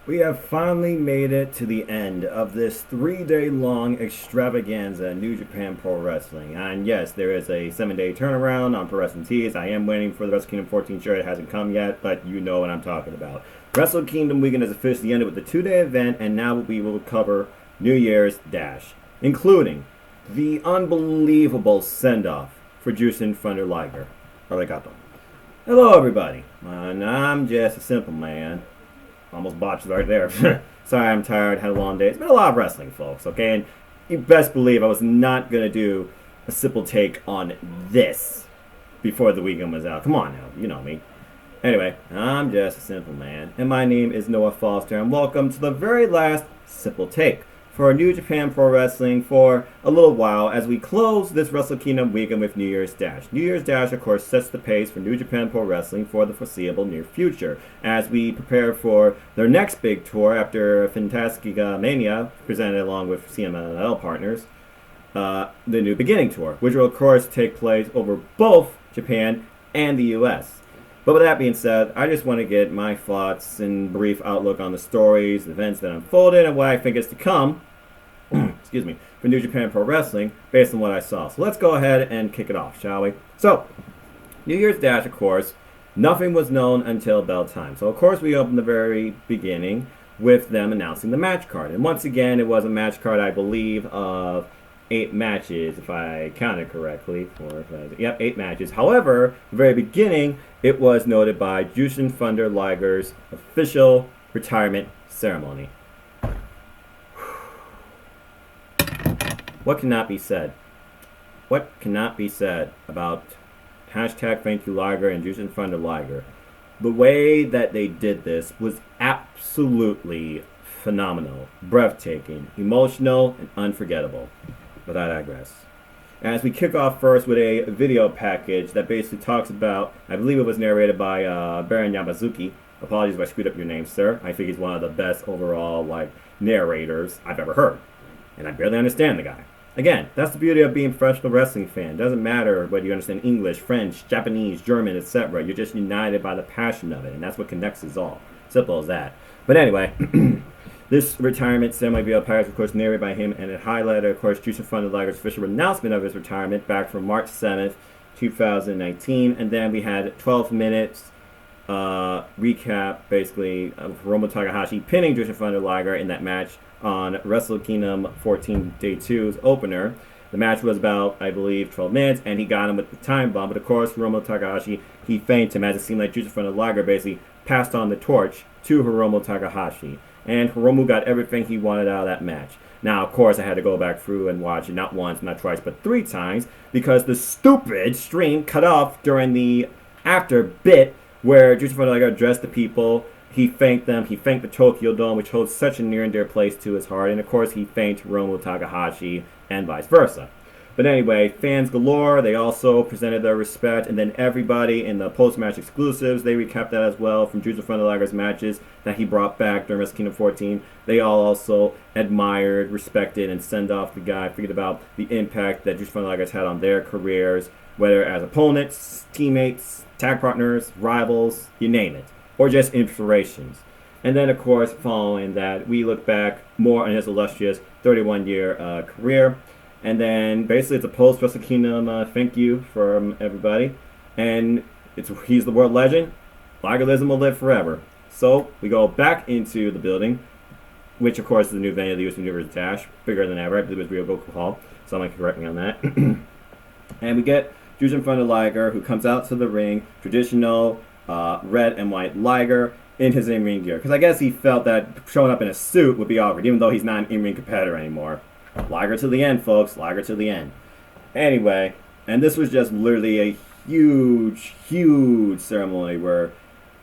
We have finally made it to the end of this 3 day long extravaganza in New Japan Pro Wrestling. And yes, there is a 7 day turnaround on Pro Wrestling Tees. I am waiting for the Wrestle Kingdom 14 shirt. It hasn't come yet, but you know what I'm talking about. Wrestle Kingdom weekend has officially ended with the 2 day event, and now we will cover New Year's Dash, including the unbelievable send off for Jushin Thunder Liger. Arigato. Hello, everybody. And I'm just a simple man. Almost botched right there. Sorry, I'm tired. Had a long day. It's been a lot of wrestling, folks. Okay, and you best believe I was not gonna do a simple take on this before the weekend was out. Come on now, you know me. Anyway, I'm just a simple man, and my name is Noah Foster, and welcome to the very last simple take for New Japan Pro Wrestling for a little while as we close this Wrestle Kingdom weekend with New Year's Dash. New Year's Dash, of course, sets the pace for New Japan Pro Wrestling for the foreseeable near future as we prepare for their next big tour after Fantastica Mania, presented along with CMLL partners, the New Beginning Tour, which will, of course, take place over both Japan and the U.S. But with that being said, I just want to get my thoughts and brief outlook on the stories, the events that unfolded, and what I think is to come, excuse me, for New Japan Pro Wrestling based on what I saw. So let's go ahead and kick it off, shall we? So, New Year's Dash, of course, nothing was known until bell time. So, of course, we opened the very beginning with them announcing the match card. And once again, it was a match card, I believe, of 8 matches, if I counted correctly. 8 matches. However, the very beginning, it was noted by Jushin Thunder Liger's official retirement ceremony. What cannot be said? What cannot be said about hashtag thank you Liger and Jushin Thunder Liger? The way that they did this was absolutely phenomenal, breathtaking, emotional, and unforgettable. But I digress. As we kick off first with a video package that basically talks about, I believe it was narrated by Baron Yamazuki. Apologies if I screwed up your name, sir. I think he's one of the best overall narrators I've ever heard. And I barely understand the guy. Again, that's the beauty of being a professional wrestling fan. It doesn't matter whether you understand English, French, Japanese, German, etc. You're just united by the passion of it, and that's what connects us all. Simple as that. But anyway, this retirement ceremony video package, of course, narrated by him, and it highlighted, of course, Jushin Thunder Liger's official announcement of his retirement back from March 7th, 2019. And then we had 12 minutes recap, basically, of Hiromu Takahashi pinning Jushin Thunder Liger in that match on Wrestle Kingdom 14 Day 2's opener. The match was about, I believe, 12 minutes, and he got him with the time bomb. But of course, Hiromu Takahashi, he fainted him as it seemed like Jushin Thunder Liger basically passed on the torch to Hiromu Takahashi. And Hiromu got everything he wanted out of that match. Now, of course, I had to go back through and watch it not once, not twice, but 3 times because the stupid stream cut off during the after bit where Jushin Thunder Liger addressed the people. He thanked them. He thanked the Tokyo Dome, which holds such a near and dear place to his heart. And, of course, he thanked Hiromu Takahashi and vice versa. But anyway, fans galore. They also presented their respect. And then everybody in the post-match exclusives, they recapped that as well from Jushin Thunder Liger's matches that he brought back during Wrestle Kingdom 14. They all also admired, respected, and sent off the guy. Forget about the impact that Jushin Thunder Liger's had on their careers, whether as opponents, teammates, tag partners, rivals, you name it. Or just inspirations. And then, of course, following that, we look back more on his illustrious 31-year career. And then, basically, it's a post-Wrestle Kingdom thank you from everybody. And he's the world legend. Ligerlism will live forever. So, we go back into the building, which, of course, is the new venue of the U.S. Universe Dash. Bigger than ever. I believe it was Ryogoku Hall. Someone can correct me on that. And we get Jushin Thunder Liger, who comes out to the ring, traditional red and white Liger in his in-ring gear. Because I guess he felt that showing up in a suit would be awkward, even though he's not an in-ring competitor anymore. Liger to the end, folks. Liger to the end. Anyway, and this was just literally a huge, huge ceremony where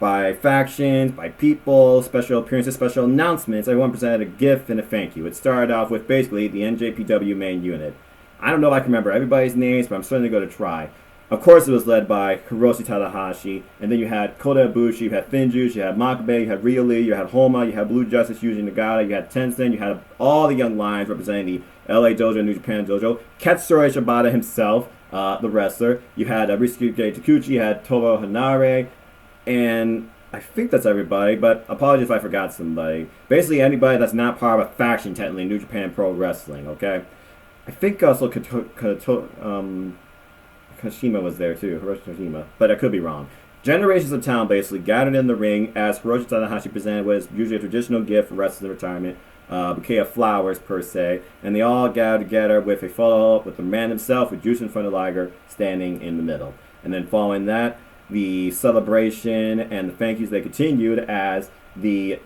by factions, by people, special appearances, special announcements, everyone presented a gift and a thank you. It started off with basically the NJPW main unit. I don't know if I can remember everybody's names, but I'm certainly going to try. Of course, it was led by Hiroshi Tanahashi, and then you had Kota Ibushi, you had Finjuice, you had Makabe, you had Rhea Lee, you had Homa, you had Blue Justice, Yuji Nagata, you had Tenzin, you had all the young lions representing the LA Dojo and New Japan Dojo, Katsura Shibata himself, the wrestler, you had Risuke Takuchi, you had Tobo Hanare, and I think that's everybody, but apologies if I forgot somebody. Basically, anybody that's not part of a faction, technically, in New Japan Pro Wrestling, okay? I think also Kashima was there too, Hiroshi Kashima, but I could be wrong. Generations of talent basically gathered in the ring as Hiroshi Tanahashi presented what is usually a traditional gift for wrestling retirement, bouquet of flowers per se, and they all gathered together with a photo with the man himself with Jushin Thunder Liger standing in the middle. And then following that, the celebration and the thank yous they continued as the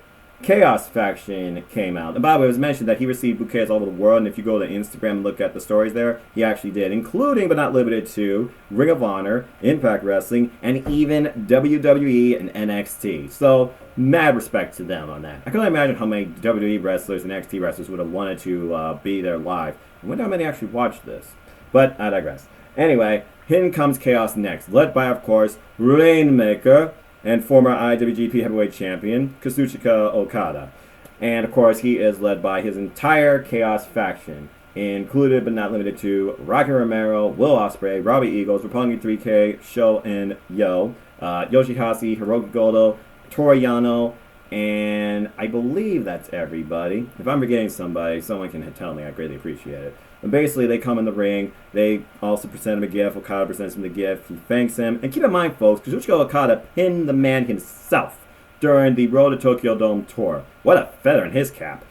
Chaos faction came out. And by the way, it was mentioned that he received bouquets all over the world, and if you go to Instagram and look at the stories there, he actually did, including but not limited to Ring of Honor, Impact Wrestling, and even WWE and NXT. So, mad respect to them on that. I can only imagine how many WWE wrestlers and NXT wrestlers would have wanted to be there live. I wonder how many actually watched this. But I digress. Anyway, in comes Chaos next, led by, of course, Rainmaker, and former IWGP Heavyweight Champion, Kazuchika Okada. And of course, he is led by his entire Chaos faction, included but not limited to Rocky Romero, Will Ospreay, Robbie Eagles, Roppongi 3K, Sho and Yo, Yoshihashi, Hiroki Goto, Toru Yano, and I believe that's everybody. If I'm forgetting somebody, someone can tell me. I greatly appreciate it. And basically, they come in the ring. They also present him a gift. Okada presents him the gift. He thanks him. And keep in mind, folks, Kazuchika Okada pinned the man himself during the Road to Tokyo Dome tour. What a feather in his cap.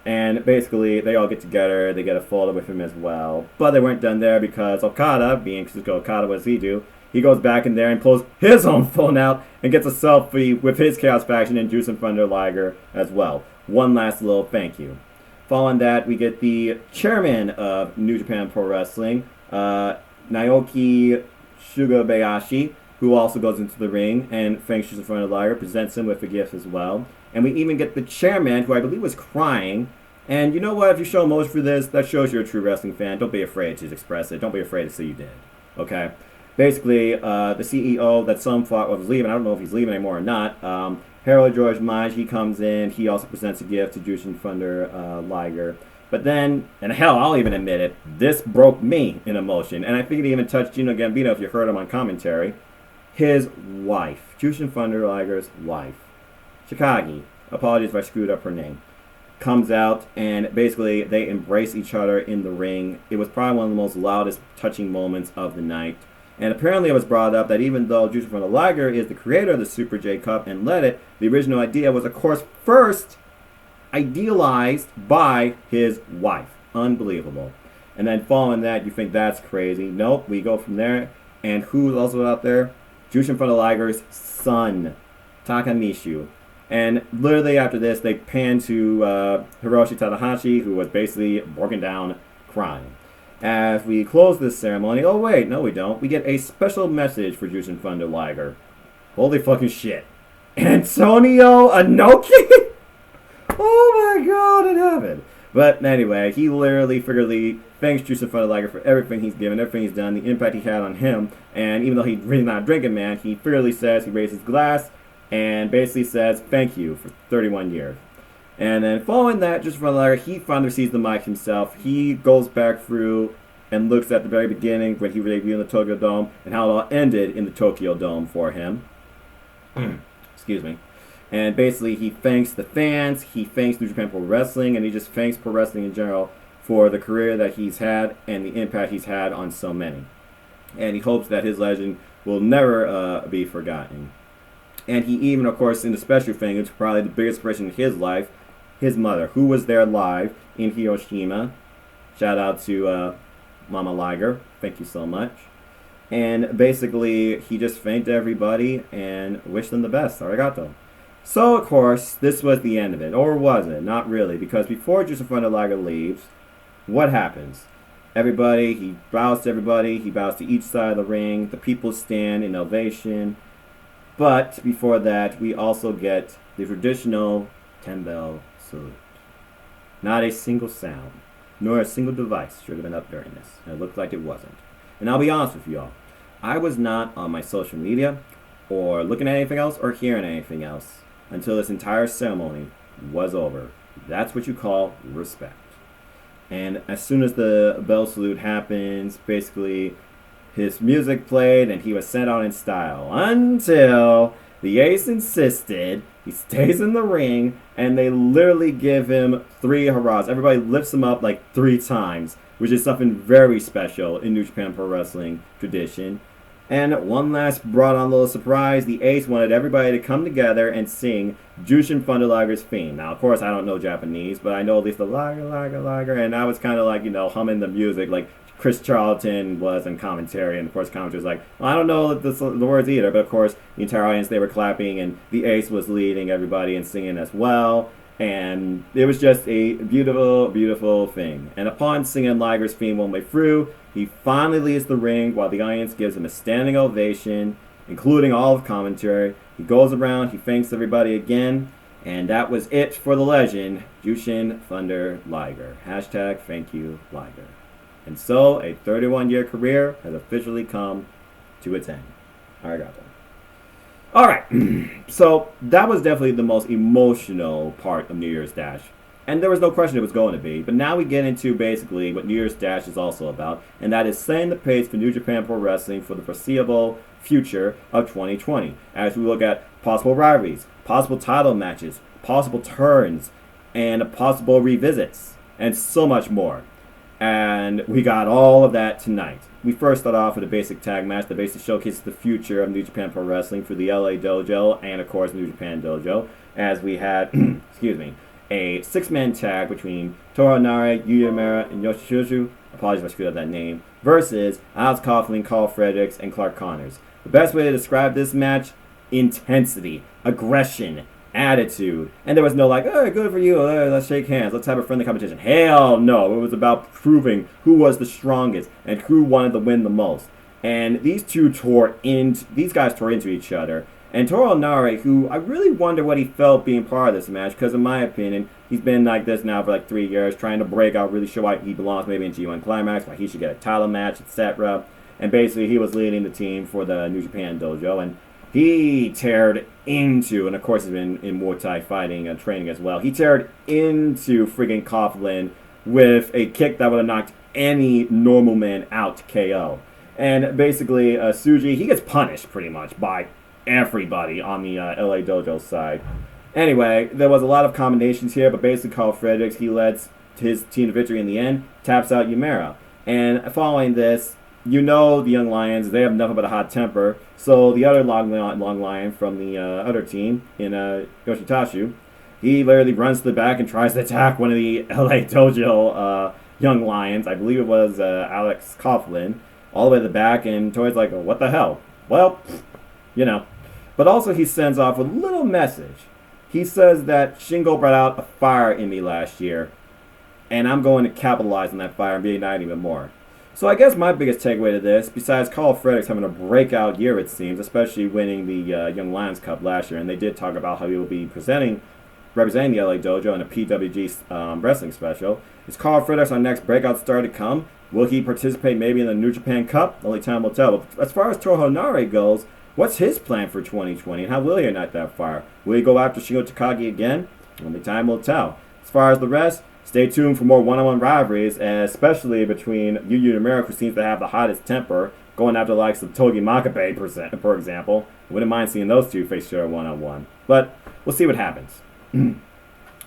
And basically, they all get together. They get a photo with him as well. But they weren't done there because Okada, being Kazuchika Okada, what does he do? He goes back in there and pulls his own phone out and gets a selfie with his Chaos faction and Jushin Thunder Liger as well. One last little thank you. Following that, we get the chairman of New Japan Pro Wrestling, Naoki Shugabayashi, who also goes into the ring and thanks Jushin Thunder Liger, presents him with a gift as well. And we even get the chairman, who I believe was crying. And you know what? If you show emotion for this, that shows you're a true wrestling fan. Don't be afraid to express it. Don't be afraid to say you did. Okay? Basically, the CEO that some thought was leaving, I don't know if he's leaving anymore or not, Harold George Maj, he comes in, he also presents a gift to Jushin Thunder Liger. But then, and hell, I'll even admit it, this broke me in emotion. And I think it even touched Gino Gambino, if you heard him on commentary. His wife, Jushin Thunder Liger's wife, Chikagi, apologies if I screwed up her name, comes out and basically they embrace each other in the ring. It was probably one of the most loudest, touching moments of the night. And apparently it was brought up that even though Jushin Thunder Liger is the creator of the Super J Cup and led it, the original idea was, of course, first idealized by his wife. Unbelievable. And then following that, you think that's crazy. Nope, we go from there. And who's also out there? Jushin Thunder Liger's son, Takamishu. And literally after this, they pan to Hiroshi Tanahashi, who was basically broken down crying. As we close this ceremony, oh wait, no we don't. We get a special message for Jushin Thunder Liger. Holy fucking shit. Antonio Inoki? Oh my god, it happened. But anyway, he literally, figuratively thanks Jushin Thunder Liger for everything he's given, everything he's done, the impact he had on him. And even though he's really not a drinking man, he figuratively says, he raises his glass, and basically says, thank you for 31 years. And then following that, Jushin Thunder Liger, he finally sees the mic himself. He goes back through and looks at the very beginning when he debuted in the Tokyo Dome and how it all ended in the Tokyo Dome for him. Excuse me. And basically, he thanks the fans, he thanks New Japan Pro Wrestling, and he just thanks pro wrestling in general for the career that he's had and the impact he's had on so many. And he hopes that his legend will never be forgotten. And he even, of course, in the special thing, it's probably the biggest inspiration in his life, his mother, who was there live in Hiroshima. Shout out to Mama Liger. Thank you so much. And basically, he just thanked everybody and wished them the best. Arigato. So, of course, this was the end of it. Or was it? Not really. Because before Jushin Thunder Liger leaves, what happens? Everybody, he bows to everybody. He bows to each side of the ring. The people stand in ovation. But before that, we also get the traditional 10-bell salute. Not a single sound, nor a single device should have been up during this. And it looked like it wasn't. And I'll be honest with you all. I was not on my social media or looking at anything else or hearing anything else until this entire ceremony was over. That's what you call respect. And as soon as the bell salute happens, basically his music played and he was sent out in style until The Ace insisted. He stays in the ring, and they literally give him 3 hurrahs. Everybody lifts him up like 3 times, which is something very special in New Japan Pro Wrestling tradition. And one last brought on little surprise. The Ace wanted everybody to come together and sing Jushin Thunder Liger's theme. Now, of course, I don't know Japanese, but I know at least the Liger, Liger, Liger. And I was kind of like, humming the music like Chris Charlton was in commentary. And, of course, commentary was like, well, I don't know the words either. But, of course, the entire audience, they were clapping. And the Ace was leading everybody and singing as well. And it was just a beautiful, beautiful thing. And upon singing Liger's theme one way through, he finally leaves the ring while the audience gives him a standing ovation, including all of commentary. He goes around, he thanks everybody again, and that was it for the legend, Jushin Thunder Liger. Hashtag thank you, Liger. And so, a 31-year career has officially come to its end. Arigato. Alright, so that was definitely the most emotional part of New Year's Dash. And there was no question it was going to be. But now we get into basically what New Year's Dash is also about. And that is setting the pace for New Japan Pro Wrestling for the foreseeable future of 2020. As we look at possible rivalries, possible title matches, possible turns, and possible revisits. And so much more. And we got all of that tonight. We first start off with a basic tag match that basically showcases the future of New Japan Pro Wrestling for the LA Dojo and, of course, New Japan Dojo. As we had, a 6-man tag between Toru Nare, Yuya Uemura, and Yoshitshu, apologies if I screwed up that name, versus Alex Coughlin, Carl Fredericks, and Clark Connors. The best way to describe this match, intensity, aggression, attitude. And there was no like, oh, good for you, let's shake hands, let's have a friendly competition. Hell no, it was about proving who was the strongest and who wanted to win the most. And these guys tore into each other. And Toru Nare, who I really wonder what he felt being part of this match, because in my opinion, he's been like this now for like 3 years, trying to break out, really show why he belongs maybe in G1 Climax, why he should get a title match, etc. And basically, he was leading the team for the New Japan Dojo, and he teared into, and of course he's been in Muay Thai fighting and training as well, he teared into friggin' Coughlin with a kick that would have knocked any normal man out to KO. And basically, Tsuji, he gets punished pretty much by everybody on the LA Dojo side. Anyway, there was a lot of combinations here, but basically Carl Fredericks, he led his team to victory in the end, taps out Uemura. And following this, the Young Lions, they have nothing but a hot temper. So the other long lion from the other team, in Yoshitshu, he literally runs to the back and tries to attack one of the LA Dojo Young Lions. I believe it was Alex Coughlin, all the way to the back, and Toy's like, oh, what the hell? Well, But also he sends off a little message. He says that Shingo brought out a fire in me last year, and I'm going to capitalize on that fire and reignite even more. So I guess my biggest takeaway to this, besides Carl Fredericks having a breakout year, it seems, especially winning the Young Lions Cup last year, and they did talk about how he will be representing the LA Dojo in a PWG wrestling special, is Carl Fredericks our next breakout star to come? Will he participate maybe in the New Japan Cup? Only time will tell. But as far as Toru Nare goes, what's his plan for 2020, and how will he ignite that fire? Will he go after Shingo Takagi again? Only time will tell. As far as the rest, stay tuned for more one-on-one rivalries, especially between Yuya Uemura, who seems to have the hottest temper, going after the likes of Togi Makabe, for example. I wouldn't mind seeing those two face each other one-on-one. But we'll see what happens.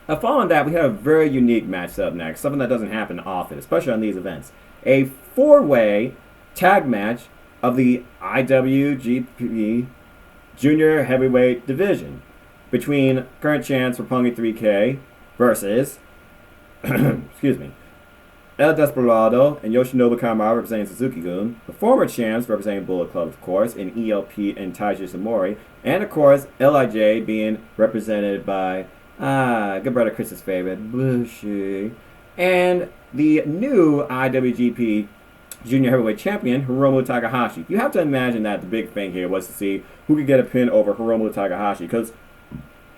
Following that, we have a very unique match up next, something that doesn't happen often, especially on these events. A 4-way tag match of the IWGP Junior Heavyweight Division between current champs Roppongi 3K versus El Desperado and Yoshinobu Kamara representing Suzuki-gun, the former champs representing Bullet Club, of course, in ELP and Taiji Shimori, and of course LIJ being represented by good brother Chris's favorite Bushi, and the new IWGP Junior Heavyweight Champion, Hiromu Takahashi. You have to imagine that the big thing here was to see who could get a pin over Hiromu Takahashi, because,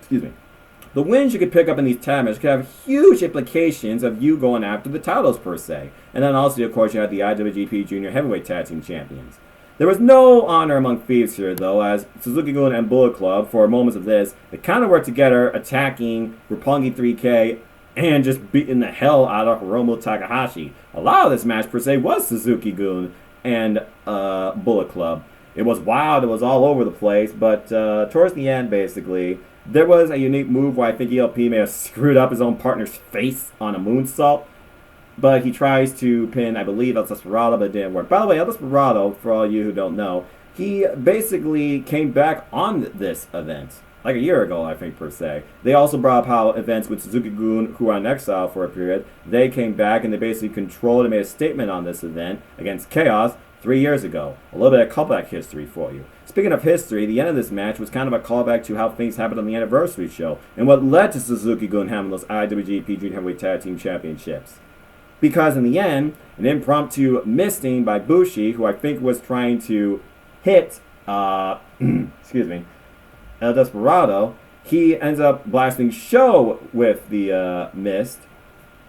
the wins you could pick up in these tag matches could have huge implications of you going after the titles, per se. And then also, of course, you had the IWGP Junior Heavyweight Tag Team Champions. There was no honor among thieves here, though, as Suzuki-gun and Bullet Club, for moments of this, they kind of worked together, attacking Roppongi 3K and just beating the hell out of Hiromu Takahashi. A lot of this match, per se, was Suzuki-gun and Bullet Club. It was wild. It was all over the place. But towards the end, basically, there was a unique move where I think ELP may have screwed up his own partner's face on a moonsault. But he tries to pin, I believe, El Desperado, but it didn't work. By the way, El Desperado, for all you who don't know, he basically came back on this event. Like a year ago, I think, per se. They also brought up how events with Suzuki-gun, who were on exile for a period, they came back and they basically controlled and made a statement on this event against Chaos 3 years ago. A little bit of callback history for you. Speaking of history, the end of this match was kind of a callback to how things happened on the anniversary show and what led to Suzuki-gun having those IWGP Junior Heavyweight Tag Team Championships. Because in the end, an impromptu misting by Bushi, who I think was trying to hit, excuse me, El Desperado, he ends up blasting Sho with the mist,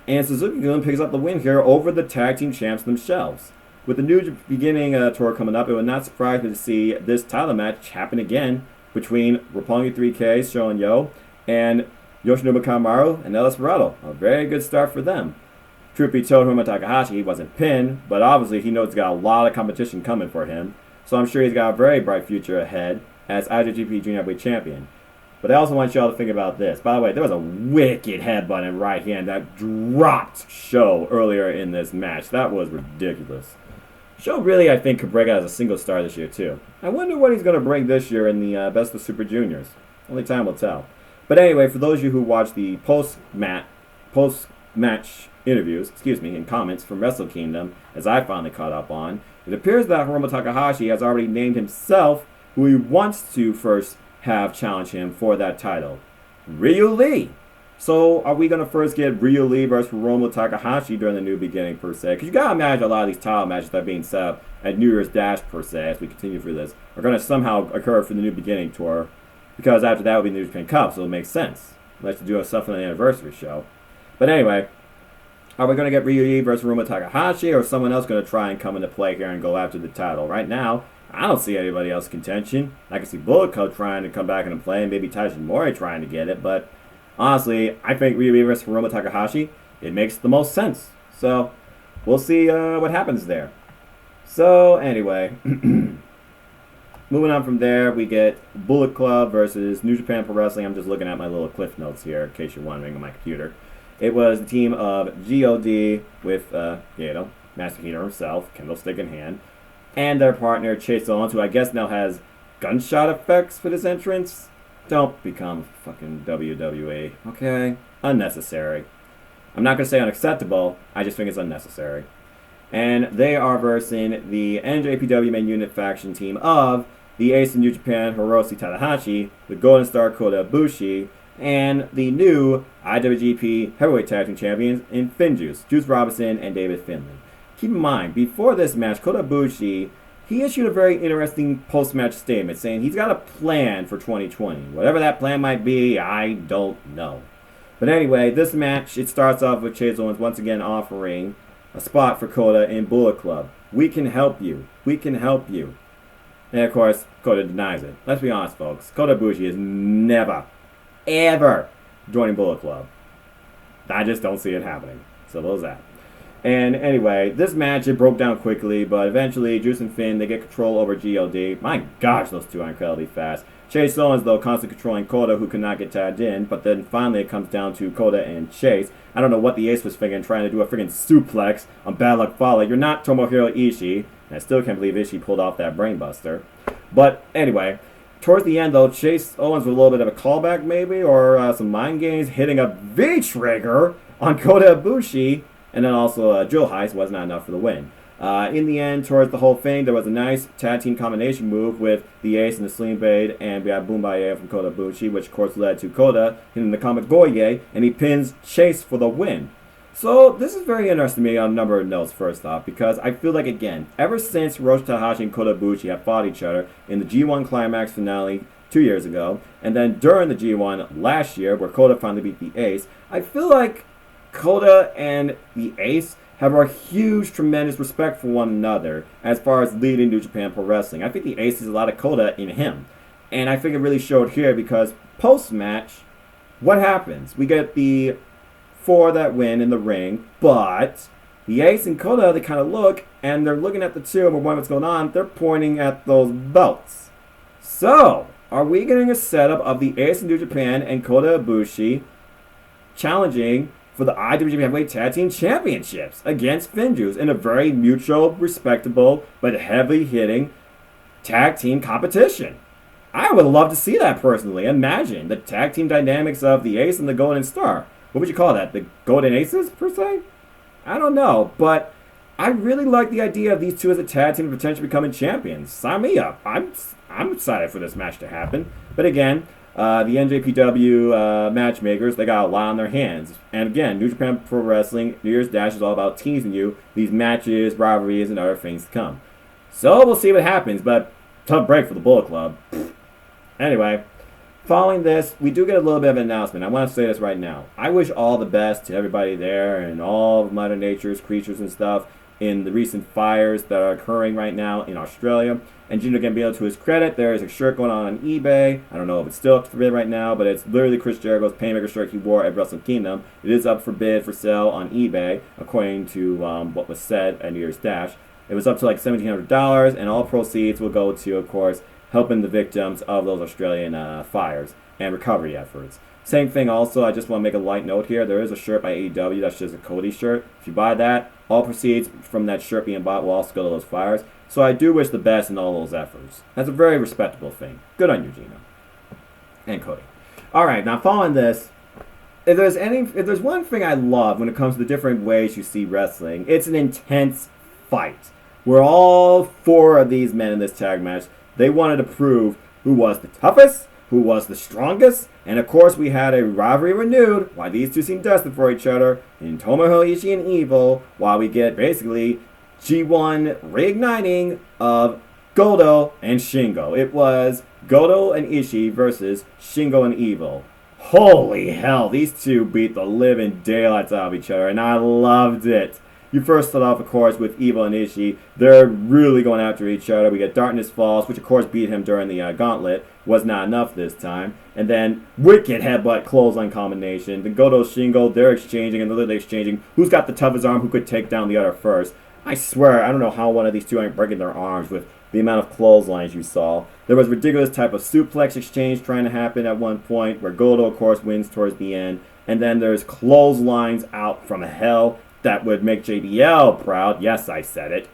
and Suzuki-gun picks up the win here over the tag team champs themselves. With the New Beginning tour coming up, it would not surprise me to see this title match happen again between Roppongi 3K, Sho and Yo, and Yoshinobu Kanemaru and El Desperado. A very good start for them. Truth be told, Hiromu Takahashi wasn't pinned, but obviously he knows he's got a lot of competition coming for him, so I'm sure he's got a very bright future ahead as IWGP Junior Heavyweight Champion. But I also want y'all to think about this. By the way, there was a wicked headbutt in right hand that dropped Sho earlier in this match. That was ridiculous. Sho really, I think, could break out as a single star this year, too. I wonder what he's going to bring this year in the Best of Super Juniors. Only time will tell. But anyway, for those of you who watched the post-match interviews, and comments from Wrestle Kingdom, as I finally caught up on, it appears that Hiromu Takahashi has already named himself who he wants to first have challenge him for that title. Ryu Lee. So are we going to first get Ryu Lee versus Hiromu Takahashi during the New Beginning, per se? Because you got to imagine a lot of these title matches that are being set up at New Year's Dash, per se, as we continue through this, are going to somehow occur for the New Beginning tour. Because after that will be the New Japan Cup, so it'll make sense. Let's do stuff on the anniversary show. But anyway, are we going to get Ryu Lee versus Hiromu Takahashi, or is someone else going to try and come into play here and go after the title? Right now, I don't see anybody else in contention. I can see Bullet Club trying to come back into play, and maybe Taiji Mori trying to get it, but honestly, I think Ryu Lee versus Hiromu Takahashi, it makes the most sense. So, we'll see what happens there. So, anyway, moving on from there, we get Bullet Club versus New Japan Pro Wrestling. I'm just looking at my little cliff notes here, in case you're wondering, on my computer. It was the team of G.O.D. with Gato, Masahiro himself, candlestick in hand, and their partner Chase Owens, who I guess now has gunshot effects for this entrance. Don't become fucking WWE, okay? Unnecessary. I'm not going to say unacceptable, I just think it's unnecessary. And they are versing the NJPW main unit faction team of the Ace of New Japan, Hiroshi Tanahashi, the Golden Star Kota Ibushi, and the new IWGP Heavyweight Tag Team Champions in Finjuice, Juice Robinson and David Finlay. Keep in mind, before this match, Kota Ibushi, he issued a very interesting post-match statement saying he's got a plan for 2020. Whatever that plan might be, I don't know. But anyway, this match, it starts off with Chase Owens once again offering a spot for Kota in Bullet Club. We can help you. We can help you. And of course, Kota denies it. Let's be honest, folks. Kota Ibushi is never, ever joining Bullet Club. I just don't see it happening. So there's that. And anyway, this match, it broke down quickly, but eventually Juice and Finn, they get control over G.O.D. My gosh, those two are incredibly fast. Chase Owens, though, constantly controlling Kota, who could not get tagged in, but then finally it comes down to Kota and Chase. I don't know what the Ace was thinking, trying to do a freaking suplex on Bad Luck Fale. You're not Tomohiro Ishii, and I still can't believe Ishii pulled off that brainbuster. But anyway, towards the end, though, Chase Owens with a little bit of a callback, maybe, or some mind games, hitting a V-trigger on Kota Ibushi, and then also Joe Heist was not enough for the win. In the end, towards the whole thing, there was a nice tag team combination move with the Ace and the Sling Blade, and we had Boombaye from Kota Ibushi, which of course led to Kota hitting the Kamigoye, and he pins Chase for the win. So this is very interesting to me on a number of notes, first off, because I feel like, again, ever since Hiroshi Tanahashi and Kota Ibushi have fought each other in the G1 Climax finale 2 years ago, and then during the G1 last year, where Kota finally beat the Ace, I feel like Kota and the Ace have a huge, tremendous respect for one another as far as leading New Japan Pro Wrestling. I think the Ace has a lot of Kota in him. And I think it really showed here because post-match, what happens? We get the 4 that win in the ring, but The Ace and Kota, they kind of look, and they're looking at the two, and we're wondering what's going on. They're pointing at those belts. So, are we getting a setup of the Ace in New Japan and Kota Ibushi challenging for the IWGP Heavyweight Tag Team Championships against Finjuice in a very mutual, respectable, but heavy-hitting tag team competition? I would love to see that personally. Imagine the tag team dynamics of the Ace and the Golden Star. What would you call that? The Golden Aces, per se? I don't know, but I really like the idea of these two as a tag team potentially becoming champions. Sign me up. I'm excited for this match to happen. But again, the NJPW matchmakers, they got a lot on their hands. And again, New Japan Pro Wrestling, New Year's Dash is all about teasing you these matches, rivalries, and other things to come. So we'll see what happens, but tough break for the Bullet Club. Anyway, following this, we do get a little bit of an announcement. I want to say this right now. I wish all the best to everybody there and all of Mother Nature's creatures and stuff in the recent fires that are occurring right now in Australia. And Gino Gambino, to his credit, there is a shirt going on eBay. I don't know if it's still up for bid right now, but it's literally Chris Jericho's Painmaker shirt he wore at Wrestle Kingdom. It is up for bid for sale on eBay, according to what was said at New Year's Dash. It was up to like $1,700, and all proceeds will go to, of course, helping the victims of those Australian fires and recovery efforts. Same thing also, I just want to make a light note here. There is a shirt by AEW that's just a Cody shirt. If you buy that, all proceeds from that shirt being bought will also go to those fires. So I do wish the best in all those efforts. That's a very respectable thing. Good on you, Gino. And Cody. Alright, now following this, if there's one thing I love when it comes to the different ways you see wrestling, it's an intense fight. Where all four of these men in this tag match, they wanted to prove who was the toughest, who was the strongest, and of course we had a rivalry renewed, why these two seem destined for each other, in Tomohiro Ishii and Evil, while we get basically G1 reigniting of Goto and Shingo. It was Goto and Ishii versus Shingo and Evil. Holy hell, these two beat the living daylights out of each other, and I loved it. You first start off, of course, with Evil and Ishii. They're really going after each other. We get Darkness Falls, which, of course, beat him during the gauntlet. Was not enough this time. And then wicked headbutt clothesline combination. The Goto Shingo, they're exchanging, and they're literally exchanging who's got the toughest arm, who could take down the other first. I swear, I don't know how one of these two ain't breaking their arms with the amount of clotheslines you saw. There was ridiculous type of suplex exchange trying to happen at one point, where Goto, of course, wins towards the end. And then there's clotheslines out from hell that would make JBL proud. Yes, I said it.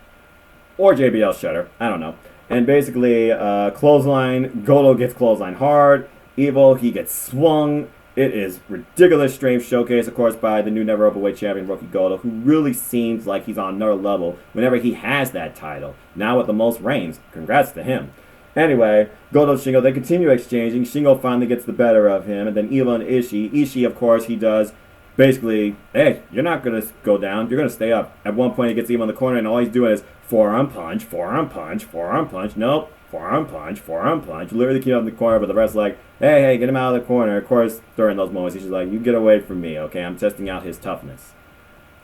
Or JBL Shutter. I don't know. And basically, clothesline. Goto gets clothesline hard. Evil, he gets swung. It is ridiculous strange showcase, of course, by the new Never Openweight champion, Rookie Goto, who really seems like he's on another level whenever he has that title. Now with the most reigns. Congrats to him. Anyway, Goto Shingo, they continue exchanging. Shingo finally gets the better of him. And then Evil and Ishii. Ishii, of course, he does basically, hey, you're not going to go down. You're going to stay up. At one point, he gets Evil in the corner, and all he's doing is forearm punch, forearm punch, forearm punch. Nope. Forearm punch, forearm punch. Literally keep him in the corner, but the rest like, hey, get him out of the corner. Of course, during those moments, he's just like, you get away from me, okay? I'm testing out his toughness.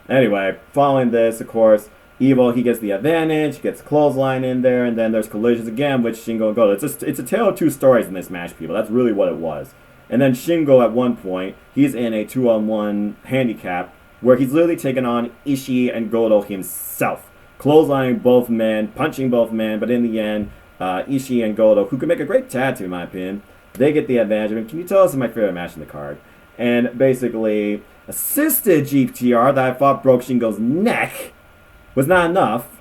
Anyway, following this, of course, Evil, he gets the advantage, gets clothesline in there, and then there's collisions again with Shingo and Goto. It's a tale of two stories in this match, people. That's really what it was. And then Shingo, at one point, he's in a 2-on-1 handicap where he's literally taking on Ishii and Goto himself. Clotheslining both men, punching both men, but in the end, Ishii and Goto, who could make a great tag team, in my opinion, they get the advantage. I mean, can you tell us my favorite match in the card? And basically, assisted GTR that I thought broke Shingo's neck was not enough.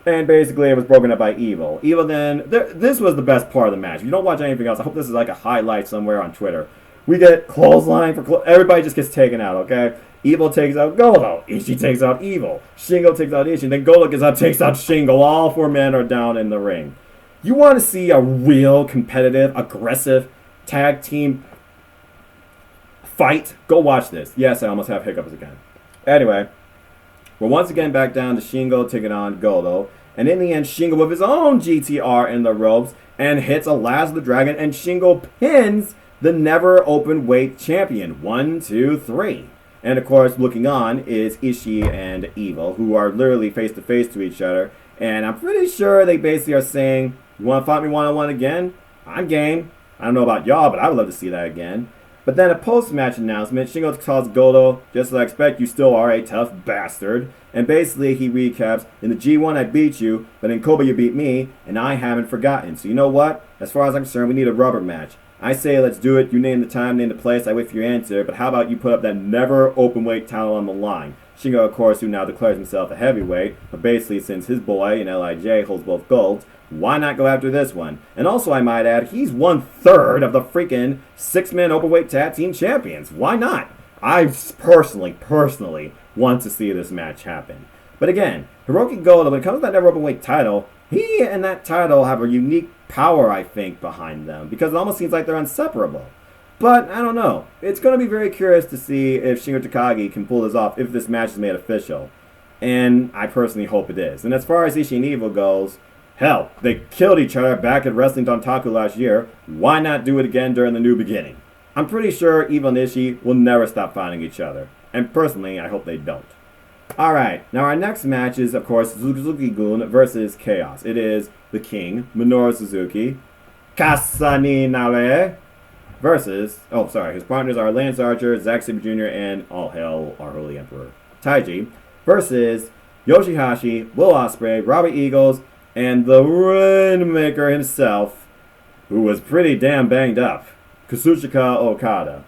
And basically, it was broken up by Evil. Evil then, this was the best part of the match. If you don't watch anything else, I hope this is like a highlight somewhere on Twitter. We get clothesline for everybody just gets taken out, okay? Evil takes out Goto. Ishii takes out Evil. Shingo takes out Ishii. Then Goto gets out, takes out Shingo. All four men are down in the ring. You want to see a real competitive, aggressive tag team fight? Go watch this. Yes, I almost have hiccups again. Anyway, we're once again back down to Shingo taking on Goto. And in the end, Shingo with his own GTR in the ropes and hits a Last of the Dragon. And Shingo pins the Never Open Weight champion. 1, 2, 3. And of course, looking on is Ishii and Evil, who are literally face to face to each other. And I'm pretty sure they basically are saying, you want to fight me one-on-one again? I'm game. I don't know about y'all, but I would love to see that again. But then a post-match announcement, Shingo tells Goto, just as I expect, you still are a tough bastard. And basically he recaps, in the G1 I beat you, but in Kobe you beat me, and I haven't forgotten. So you know what? As far as I'm concerned, we need a rubber match. I say let's do it. You name the time, name the place, I wait for your answer. But how about you put up that never open-weight title on the line? Shingo, of course, who now declares himself a heavyweight, but basically since his boy in LIJ holds both golds, why not go after this one? And also, I might add, he's 1/3 of the freaking 6-man openweight tag team champions. Why not? I personally want to see this match happen. But again, Hiroki Goto, when it comes to that never openweight title, he and that title have a unique power, I think, behind them, because it almost seems like they're inseparable. But, I don't know. It's going to be very curious to see if Shingo Takagi can pull this off if this match is made official. And I personally hope it is. And as far as Ishii and Evil goes, hell, they killed each other back at Wrestling Dontaku last year. Why not do it again during the new beginning? I'm pretty sure Evil and Ishii will never stop fighting each other. And personally, I hope they don't. Alright, now our next match is, of course, Suzuki-gun versus Chaos. It is the King, Minoru Suzuki, Kasaninare, versus, his partners are Lance Archer, Zack Sabre Jr., and all hail our Holy Emperor, Taiji, versus Yoshihashi, Will Ospreay, Robbie Eagles, and the Rainmaker himself, who was pretty damn banged up, Kazuchika Okada.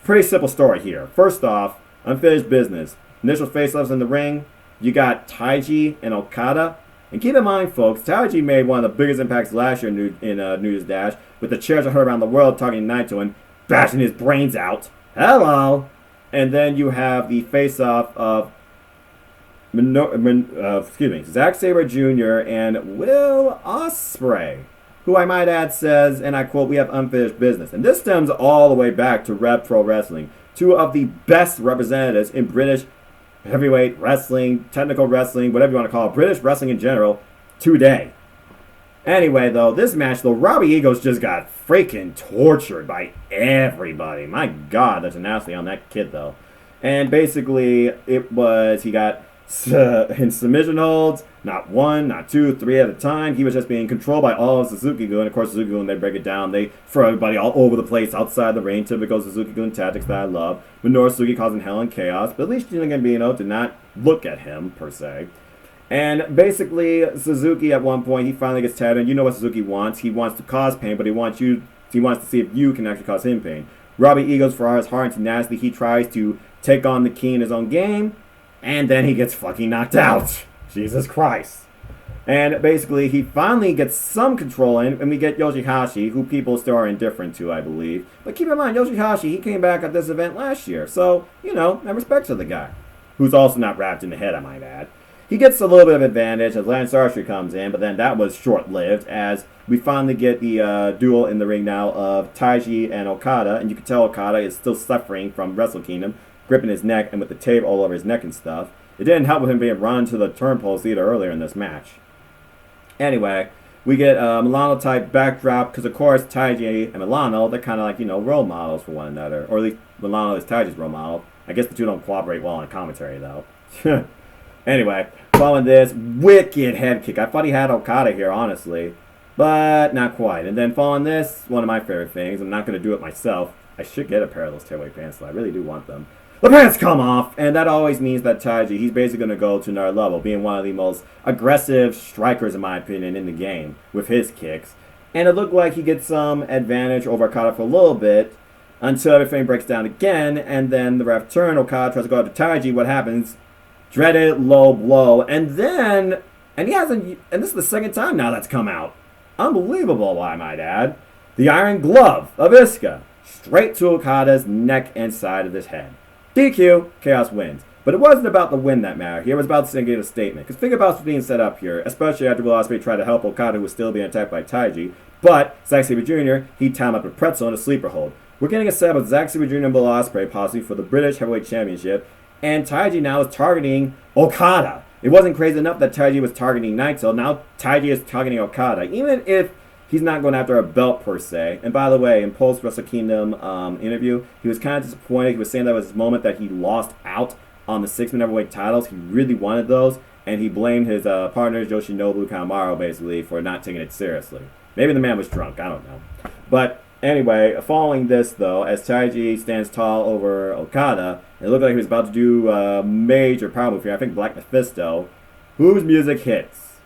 Pretty simple story here. First off, unfinished business. Initial face-offs in the ring, you got Taiji and Okada. And keep in mind, folks, Taiji made one of the biggest impacts last year in New Year's Dash, with the chairs I heard around the world talking to Naito and bashing his brains out. Hello! And then you have the face-off of Zack Sabre Jr. and Will Ospreay, who I might add says, and I quote, we have unfinished business. And this stems all the way back to Rev Pro Wrestling, two of the best representatives in British heavyweight wrestling, technical wrestling, whatever you want to call it, British wrestling in general, today. Anyway, though, this match, though, Robbie Eagles just got freaking tortured by everybody. My God, there's a nasty on that kid, though. And basically, he got in submission holds, not one, not two, three at a time. He was just being controlled by all of Suzuki-gun. Of course, Suzuki-gun, they break it down. They throw everybody all over the place outside the ring. Typical Suzuki-gun tactics that I love. Minoru Suzuki causing hell and chaos. But at least Gino Gambino did not look at him, per se. And basically, Suzuki at one point, he finally gets tagged in. You know what Suzuki wants. He wants to cause pain, but he wants to see if you can actually cause him pain. Robbie Eagles, for his heart and tenacity, he tries to take on the key in his own game. And then he gets fucking knocked out. Jesus Christ. And basically, he finally gets some control in, and we get Yoshihashi, who people still are indifferent to, I believe. But keep in mind, Yoshihashi, he came back at this event last year. So, I respect to the guy. Who's also not wrapped in the head, I might add. He gets a little bit of advantage as Lance Archer comes in, but then that was short-lived, as we finally get the duel in the ring now of Taiji and Okada. And you can tell Okada is still suffering from Wrestle Kingdom, gripping his neck and with the tape all over his neck and stuff. It didn't help with him being run to the turnpoles either earlier in this match. Anyway, we get a Milano-type backdrop, because of course Taiji and Milano, they're kind of like, role models for one another. Or at least Milano is Taiji's role model. I guess the two don't cooperate well in commentary, though. Anyway, following this, wicked head kick. I thought he had Okada here, honestly. But not quite. And then following this, one of my favorite things, I'm not going to do it myself. I should get a pair of those tearaway pants, though. I really do want them. The pants come off, and that always means that Taiji, he's basically going to go to another level, being one of the most aggressive strikers, in my opinion, in the game with his kicks. And it looked like he gets some advantage over Okada for a little bit until everything breaks down again, and then the ref turn, Okada tries to go out to Taiji. What happens? Dreaded low blow, and then, and this is the second time now that's come out. Unbelievable, I might add. The Iron Glove of Iska, straight to Okada's neck and side of his head. DQ, Chaos wins. But it wasn't about the win that mattered. Here it was about sending a statement. Because think about what's being set up here, especially after Will Ospreay tried to help Okada, who was still being attacked by Taiji. But Zack Sabre Jr., he timed up a pretzel in a sleeper hold. We're getting a setup with Zack Sabre Jr. and Will Ospreay possibly for the British Heavyweight Championship. And Taiji now is targeting Okada. It wasn't crazy enough that Taiji was targeting Naito. Now Taiji is targeting Okada. Even if he's not going after a belt per se. And by the way, in post Wrestle Kingdom interview, he was kind of disappointed. He was saying that was his moment that he lost out on the 6-man heavyweight titles. He really wanted those. And he blamed his partners, Yoshinobu Kanemaru, basically, for not taking it seriously. Maybe the man was drunk. I don't know. But Anyway, following this though, as Taiji stands tall over Okada, it looked like he was about to do a major power move here. I think Black Mephisto, whose music hits.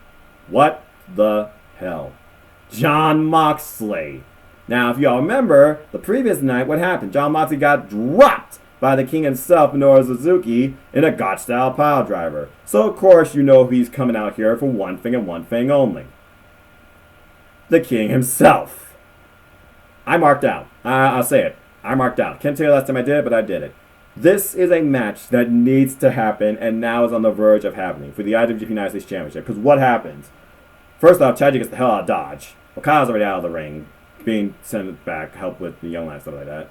What the hell? Jon Moxley. Now, if y'all remember, the previous night, what happened? Jon Moxley got dropped by the king himself, Minoru Suzuki, in a Gotch-style pile driver. So, of course, you know he's coming out here for one thing and one thing only. The king himself. I marked out. I'll say it. I marked out. Can't tell you last time I did it, but I did it. This is a match that needs to happen and now is on the verge of happening for the IWGP United States Championship. Because what happens? First off, Taiji gets the hell out of Dodge. Okada's already out of the ring, being sent back, help with the young lad, stuff like that.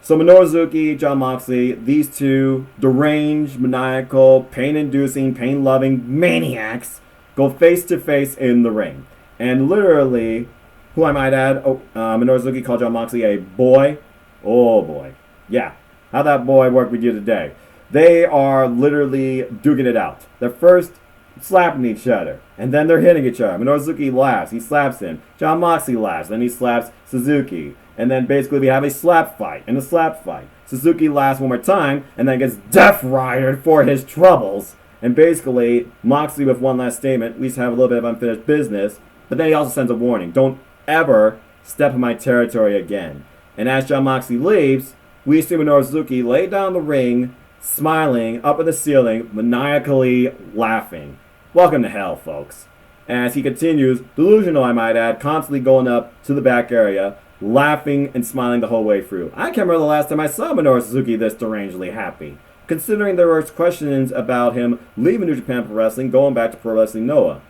So Minoru Suzuki, Jon Moxley, these two deranged, maniacal, pain-inducing, pain-loving maniacs go face-to-face in the ring. And literally, who I might add, Minoru Suzuki called Jon Moxley a boy. Oh boy. Yeah. How'd that boy work with you today? They are literally duking it out. They're first slapping each other, and then they're hitting each other. Minoru Suzuki laughs, he slaps him. Jon Moxley laughs, then he slaps Suzuki. And then basically we have a slap fight and a slap fight. Suzuki laughs one more time, and then gets death-ridered for his troubles. And basically, Moxley with one last statement, we just have a little bit of unfinished business, but then he also sends a warning. Don't ever step in my territory again. And as Jon Moxley leaves, we see Minoru Suzuki lay down the ring, smiling up at the ceiling, maniacally laughing. Welcome to hell, folks. As he continues, delusional I might add, constantly going up to the back area, laughing and smiling the whole way through. I can't remember the last time I saw Minoru Suzuki this derangedly happy, considering there were questions about him leaving New Japan Pro Wrestling, going back to Pro Wrestling Noah.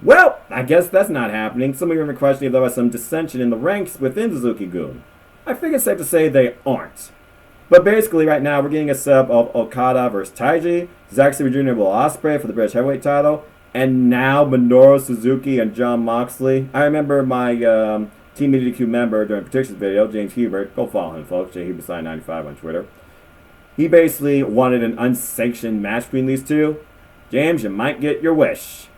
Well, I guess that's not happening. Some of you are questioning if there was some dissension in the ranks within Suzuki-gun. I think it's safe to say they aren't. But basically, right now, we're getting a setup of Okada versus Taiji, Zack Sabre Jr. will Ospreay for the British Heavyweight title, and now Minoru Suzuki and Jon Moxley. I remember my Team NoDQ member during predictions video, James Hubert, go follow him, folks, JHubert95 on Twitter. He basically wanted an unsanctioned match between these two. James, you might get your wish.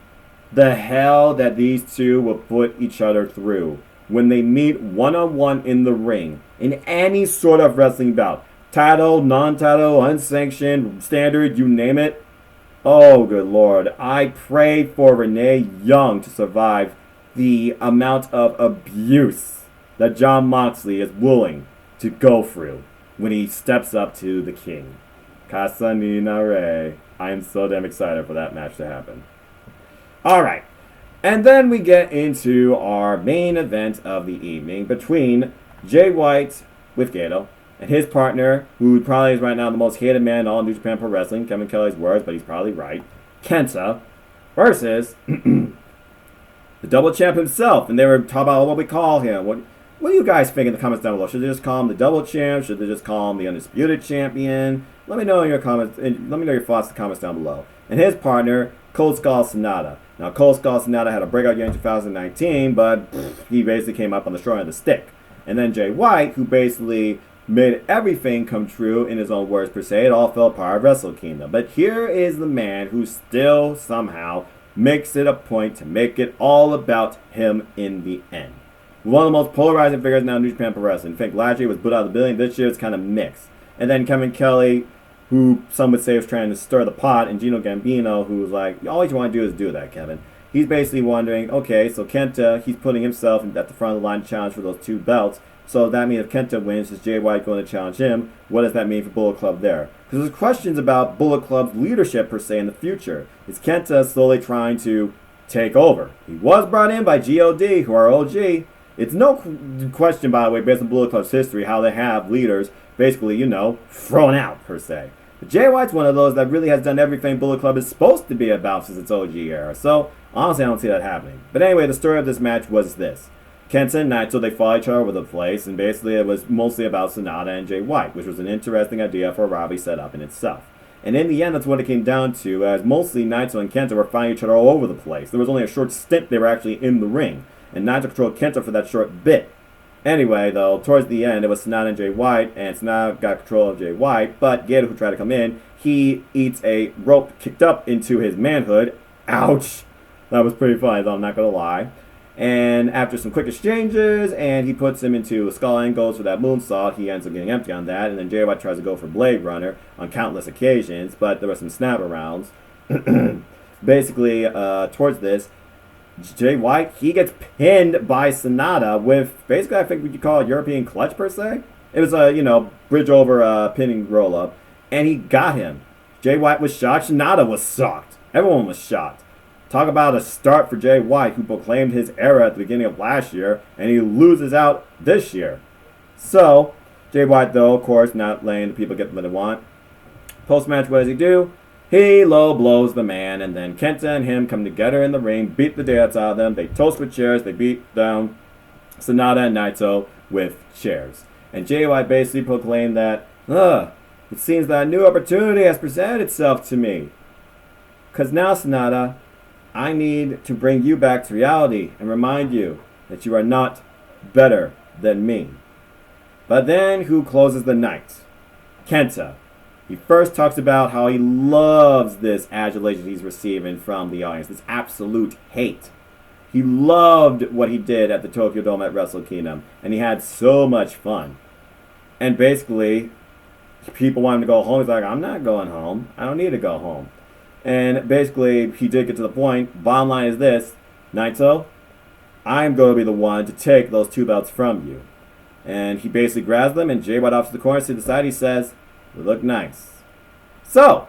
The hell that these two will put each other through when they meet one-on-one in the ring in any sort of wrestling bout. Title, non-title, unsanctioned, standard, you name it. Oh, good Lord. I pray for Renee Young to survive the amount of abuse that Jon Moxley is willing to go through when he steps up to the king. Kasanina Rey. I am so damn excited for that match to happen. Alright. And then we get into our main event of the evening between Jay White with Gato and his partner, who probably is right now the most hated man in all New Japan Pro Wrestling, Kevin Kelly's words, but he's probably right, Kenta, versus the double champ himself. And they were talking about what we call him. What do you guys think in the comments down below? Should they just call him the double champ? Should they just call him the undisputed champion? Let me know in your comments. Let me know your thoughts in the comments down below. And his partner, Cold Skull Sonata. Now, Cold Skull Sonata had a breakout year in 2019, but he basically came up on the short end of the stick. And then Jay White, who basically made everything come true in his own words per se. It all fell apart at Wrestle Kingdom. But here is the man who still somehow makes it a point to make it all about him in the end. One of the most polarizing figures now in New Japan Pro Wrestling. I think last year was put out of the billion. This year it's kind of mixed. And then Kevin Kelly, who some would say was trying to stir the pot, and Gino Gambino, who was like, all you want to do is do that, Kevin. He's basically wondering, okay, so Kenta, he's putting himself at the front of the line to challenge for those two belts. So that means if Kenta wins, is Jay White going to challenge him? What does that mean for Bullet Club there? Because there's questions about Bullet Club's leadership per se in the future. Is Kenta slowly trying to take over? He was brought in by GOD, who are OG. It's no question, by the way, based on Bullet Club's history, how they have leaders basically, thrown out per se. But Jay White's one of those that really has done everything Bullet Club is supposed to be about since its OG era. So, honestly, I don't see that happening. But anyway, the story of this match was this. Kenta and Naito, they fought each other over the place, and basically it was mostly about Sonata and Jay White, which was an interesting idea for a Robbie set up in itself. And in the end, that's what it came down to, as mostly Naito and Kenta were fighting each other all over the place. There was only a short stint they were actually in the ring, and Naito controlled Kenta for that short bit. Anyway, though, towards the end, it was Sonata and Jay White, and Sonata got control of Jay White, but Gato, who tried to come in, he eats a rope kicked up into his manhood. Ouch! That was pretty funny, though, I'm not going to lie. And after some quick exchanges, and he puts him into a skull and goes for that moonsault. He ends up getting empty on that, and then Jay White tries to go for Blade Runner on countless occasions, but there were some snap arounds. Basically, towards this, Jay White, he gets pinned by Sonata with basically, I think we could call it European clutch per se. It was a, bridge over pinning roll up, and he got him. Jay White was shocked. Sonata was shocked. Everyone was shocked. Talk about a start for Jay White, who proclaimed his era at the beginning of last year, and he loses out this year. So, Jay White, though, of course, not letting the people get what they want. Post-match, what does he do? He low blows the man, and then Kenta and him come together in the ring, beat the daylights out of them. They toast with chairs. They beat down Sonata and Naito with chairs. And Jay White basically proclaimed that, it seems that a new opportunity has presented itself to me. Because now, Sonata, I need to bring you back to reality and remind you that you are not better than me. But then, who closes the night? Kenta. He first talks about how he loves this adulation he's receiving from the audience, this absolute hate. He loved what he did at the Tokyo Dome at Wrestle Kingdom, and he had so much fun. And basically, people want him to go home. He's like, I'm not going home. I don't need to go home. And basically, he did get to the point. Bottom line is this, Naito, I'm going to be the one to take those 2 belts from you. And he basically grabs them, and Jay White off to the corner, to the side, he says, you look nice. So,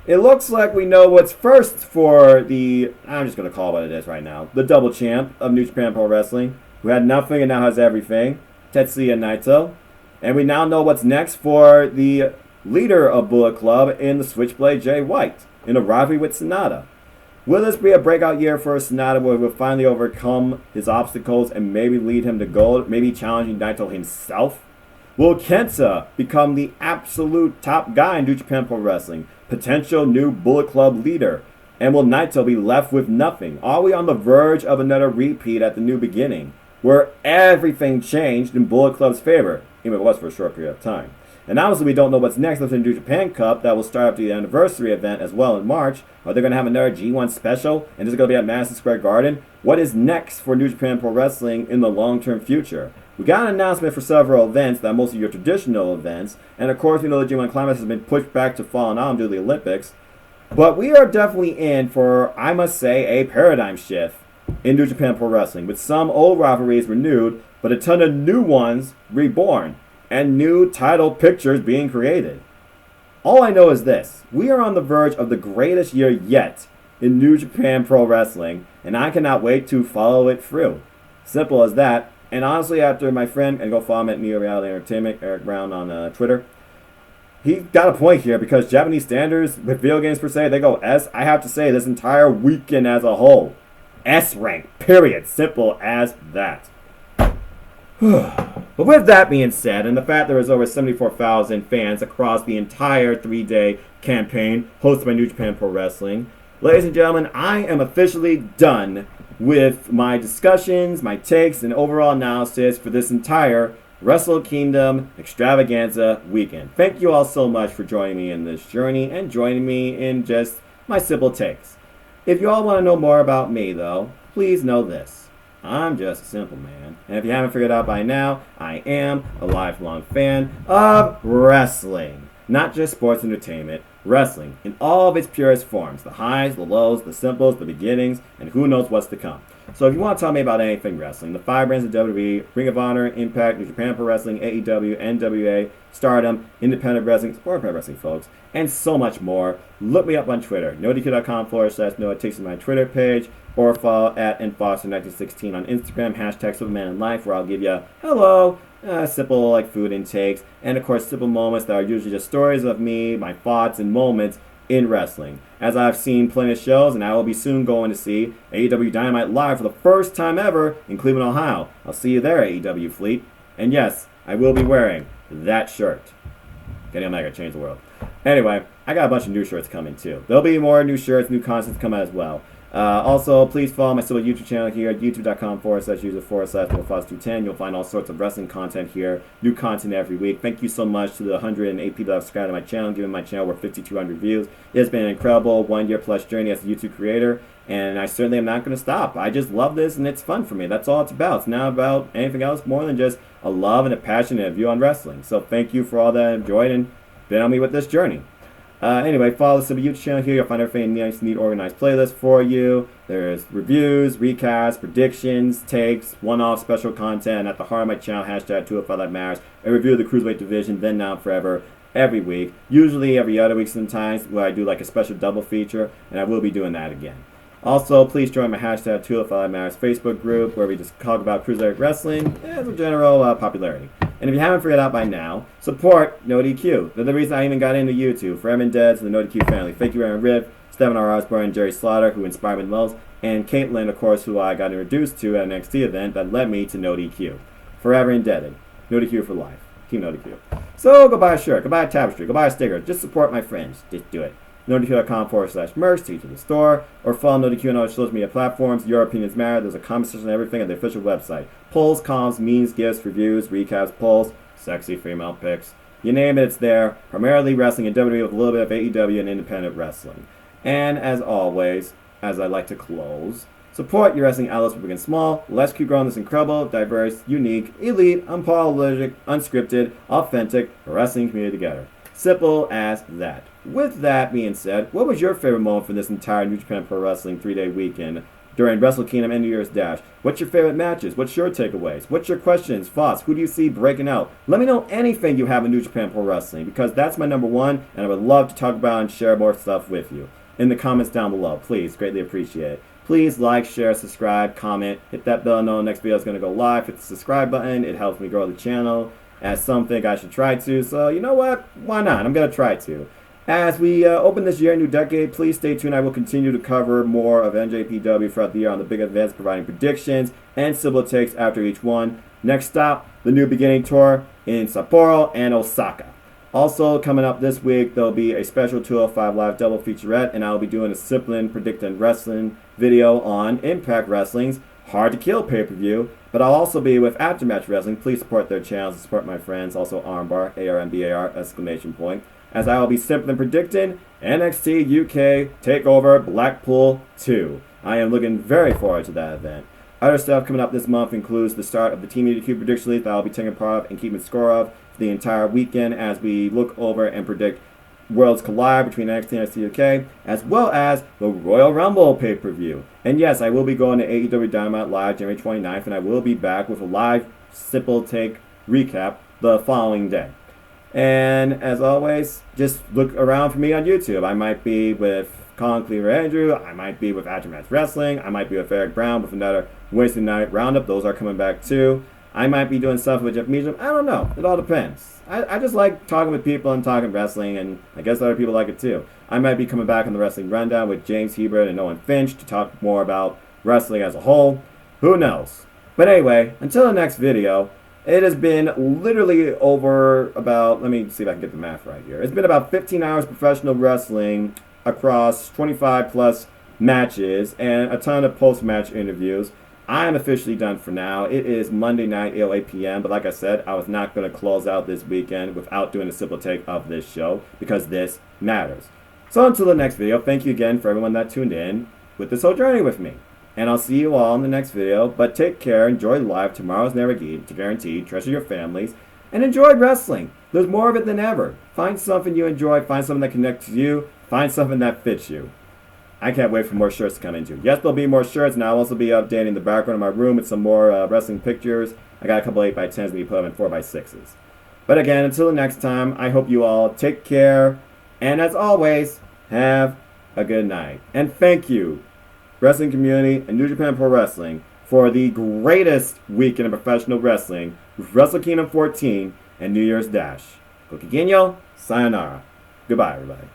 it looks like we know what's first for the, I'm just going to call it what it is right now, the double champ of New Japan Pro Wrestling, who had nothing and now has everything, Tetsuya Naito. And we now know what's next for the leader of Bullet Club in the Switchblade, Jay White, in a rivalry with Sonata. Will this be a breakout year for Sonata where he will finally overcome his obstacles and maybe lead him to gold, maybe challenging Naito himself? Will Kenta become the absolute top guy in New Japan Pro Wrestling, potential new Bullet Club leader? And will Naito be left with nothing? Are we on the verge of another repeat at the New Beginning, where everything changed in Bullet Club's favor, even if it was for a short period of time? And obviously we don't know what's next with the New Japan Cup that will start after the anniversary event as well in March. Are they going to have another G1 special? And is it going to be at Madison Square Garden? What is next for New Japan Pro Wrestling in the long-term future? We got an announcement for several events that are mostly your traditional events. And of course, we know the G1 Climax has been pushed back to fall on due to the Olympics. But we are definitely in for, I must say, a paradigm shift in New Japan Pro Wrestling, with some old rivalries renewed, but a ton of new ones reborn, and new title pictures being created. All I know is this: we are on the verge of the greatest year yet in New Japan Pro Wrestling, and I cannot wait to follow it through. Simple as that. And honestly, after my friend, and go follow him at Neo Reality Entertainment, Eric Brown on Twitter, he got a point here, because Japanese standards with video games per se, they go S. I have to say, this entire weekend as a whole, S rank, period. Simple as that. But with that being said, and the fact there was over 74,000 fans across the entire 3-day campaign hosted by New Japan Pro Wrestling, ladies and gentlemen, I am officially done with my discussions, my takes, and overall analysis for this entire Wrestle Kingdom extravaganza weekend. Thank you all so much for joining me in this journey and joining me in just my simple takes. If you all want to know more about me, though, please know this: I'm just a simple man, and if you haven't figured out by now, I am a lifelong fan of wrestling. Not just sports entertainment, wrestling in all of its purest forms: the highs, the lows, the simples, the beginnings, and who knows what's to come. So if you want to tell me about anything wrestling, the 5 brands of WWE, Ring of Honor, Impact, New Japan Pro Wrestling, AEW, NWA, Stardom, Independent Wrestling, Sport Pro Wrestling, folks, and so much more, look me up on Twitter, NoDQ.com/Noah takes to my Twitter page, or follow at nfoster1916 on Instagram, hashtag SupermanInLife, where I'll give you hello, simple like food intakes, and of course simple moments that are usually just stories of me, my thoughts and moments in wrestling. As I've seen plenty of shows, and I will be soon going to see AEW Dynamite live for the first time ever in Cleveland, Ohio. I'll see you there, AEW Fleet. And yes, I will be wearing that shirt. Kenny Omega, change the world. Anyway, I got a bunch of new shirts coming too. There'll be more new shirts, new concepts come out as well. Also, please follow my solo YouTube channel here at youtube.com/user/MoFoz210. You'll find all sorts of wrestling content here, new content every week. Thank you so much to the 108 people that have subscribed to my channel, giving my channel over 5,200 views. It has been an incredible 1 year plus journey as a YouTube creator, and I certainly am not going to stop. I just love this, and it's fun for me. That's all it's about. It's not about anything else more than just a love and a passionate view on wrestling. So thank you for all that enjoyed and been on me with this journey. Anyway, follow the Simple YouTube channel here. You'll find everything nice, neat, organized playlist for you. There's reviews, recasts, predictions, takes, one-off special content. At the heart of my channel, hashtag 205 That Matters. I review the Cruiserweight division, then, now, and forever, every week. Usually every other week sometimes, where I do like a special double feature, and I will be doing that again. Also, please join my hashtag 205 That Matters Facebook group, where we just talk about Cruiserweight wrestling as a general popularity. And if you haven't figured out by now, support NoDQ. They're the reason I even got into YouTube. For Evan Dead to the NoDQ family. Thank you, Aaron Riv, Stephen R. Osborne, and Jerry Slaughter, who inspired me the most, and Caitlin, of course, who I got introduced to at an NXT event that led me to NoDQ. Forever indebted. NoDQ for life. Team NoDQ. So go buy a shirt, go buy a tapestry, go buy a sticker. Just support my friends. Just do it. NoDQ.com/merch, to the store, or follow NoDQ on all social media platforms. Your opinions matter. There's a comment section and everything at the official website. Polls, columns, memes, gifts, reviews, recaps, polls, sexy female pics. You name it, it's there. Primarily wrestling and WWE with a little bit of AEW and independent wrestling. And as always, as I like to close, support your wrestling outlets for big and small. Let's keep growing this incredible, diverse, unique, elite, unapologetic, unscripted, authentic wrestling community together. Simple as that. With that being said, what was your favorite moment for this entire New Japan Pro Wrestling 3-day weekend during Wrestle Kingdom and New Year's Dash? What's your favorite matches? What's your takeaways? What's your questions, thoughts? Who do you see breaking out? Let me know anything you have in New Japan Pro Wrestling, because that's my number one, and I would love to talk about and share more stuff with you. In the comments down below, please. Greatly appreciate it. Please like, share, subscribe, comment, hit that bell to know the next video is going to go live. Hit the subscribe button. It helps me grow the channel, as some think I should try to. So, you know what? Why not? I'm going to try to. As we open this year, new decade, please stay tuned. I will continue to cover more of NJPW throughout the year on the big events, providing predictions and Sybil takes after each one. Next stop, the New Beginning Tour in Sapporo and Osaka. Also, coming up this week, there'll be a special 205 Live double featurette, and I'll be doing a Simplin Predicting Wrestling video on Impact Wrestling's Hard to Kill pay-per-view. But I'll also be with Aftermatch Wrestling. Please support their channels and support my friends. Also, Armbar, ARMBAR, exclamation point. As I will be simply predicting NXT UK TakeOver Blackpool 2. I am looking very forward to that event. Other stuff coming up this month includes the start of the Team NoDQ prediction league that I'll be taking part of and keeping score of for the entire weekend as we look over and predict Worlds Collide between NXT and NXT UK, as well as the Royal Rumble pay-per-view. And yes, I will be going to AEW Dynamite Live January 29th, and I will be back with a live Simple Take recap the following day. And as always, just look around for me on YouTube. I might be with Colin Cleaver Andrew. I might be with Aftermatch Wrestling. I might be with Eric Brown with another Wednesday Night Roundup. Those are coming back too. I might be doing stuff with Jeff Meacham. I don't know. It all depends. I just like talking with people and talking wrestling, and I guess other people like it too. I might be coming back on the Wrestling Rundown with James Hebert and Owen Finch to talk more about wrestling as a whole. Who knows? But anyway, until the next video, it has been literally over about, let me see if I can get the math right here. It's been about 15 hours of professional wrestling across 25 plus matches and a ton of post-match interviews. I am officially done for now. It is Monday night, 8 p.m. But like I said, I was not going to close out this weekend without doing a simple take of this show because this matters. So until the next video, thank you again for everyone that tuned in with this whole journey with me. And I'll see you all in the next video. But take care, enjoy life. Tomorrow's never guaranteed. Treasure your families. And enjoy wrestling. There's more of it than ever. Find something you enjoy. Find something that connects to you. Find something that fits you. I can't wait for more shirts to come into. Yes, there'll be more shirts, and I'll also be updating the background of my room with some more wrestling pictures. I got a couple 8x10s to be put up in 4x6s. But again, until the next time, I hope you all take care. And as always, have a good night. And thank you, wrestling community and New Japan Pro Wrestling, for the greatest weekend of professional wrestling with Wrestle Kingdom 14 and New Year's Dash. Kokigenyo, sayonara. Goodbye, everybody.